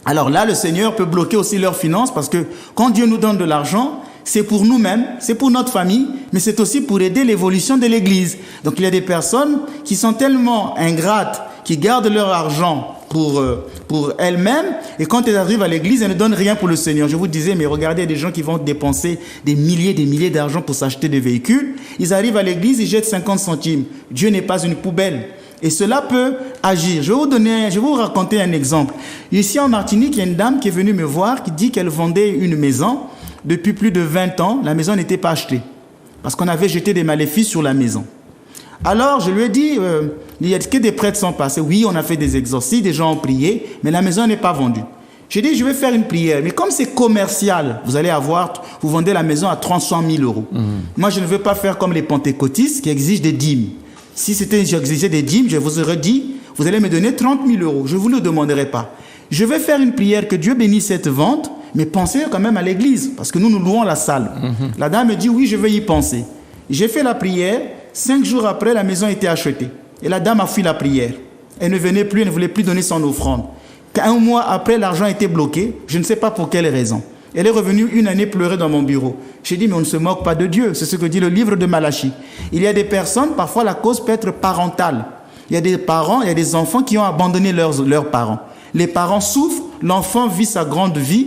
Alors là, le Seigneur peut bloquer aussi leurs finances parce que quand Dieu nous donne de l'argent, c'est pour nous-mêmes, c'est pour notre famille, mais c'est aussi pour aider l'évolution de l'Église. Donc il y a des personnes qui sont tellement ingrates, qui gardent leur argent pour elles-mêmes, et quand elles arrivent à l'église, elles ne donnent rien pour le Seigneur. Je vous disais, mais regardez des gens qui vont dépenser des milliers d'argent pour s'acheter des véhicules. Ils arrivent à l'église, ils jettent 50 centimes. Dieu n'est pas une poubelle. Et cela peut agir. Je vais vous raconter un exemple. Ici en Martinique, il y a une dame qui est venue me voir, qui dit qu'elle vendait une maison. Depuis plus de 20 ans, la maison n'était pas achetée. Parce qu'on avait jeté des maléfices sur la maison. Alors, je lui ai dit, il y a que des prêtres sont passés. Oui, on a fait des exorcismes, des gens ont prié, mais la maison n'est pas vendue. J'ai dit, je vais faire une prière. Mais comme c'est commercial, vous vendez la maison à 300 000 euros. Moi, je ne veux pas faire comme les pentecôtistes qui exigent des dîmes. Si j'exigeais des dîmes, je vous aurais dit, vous allez me donner 30 000 euros. Je ne vous le demanderai pas. Je vais faire une prière, que Dieu bénisse cette vente, mais pensez quand même à l'église, parce que nous louons la salle. La dame me dit, oui, je vais y penser. J'ai fait la prière. 5 jours après, la maison était achetée. Et la dame a fui la prière. Elle ne venait plus, elle ne voulait plus donner son offrande. Un mois après, l'argent était bloqué. Je ne sais pas pour quelle raison. Elle est revenue 1 année pleurer dans mon bureau. J'ai dit, mais on ne se moque pas de Dieu. C'est ce que dit le livre de Malachie. Il y a des personnes, parfois la cause peut être parentale. Il y a des parents, il y a des enfants qui ont abandonné leurs parents. Les parents souffrent, l'enfant vit sa grande vie,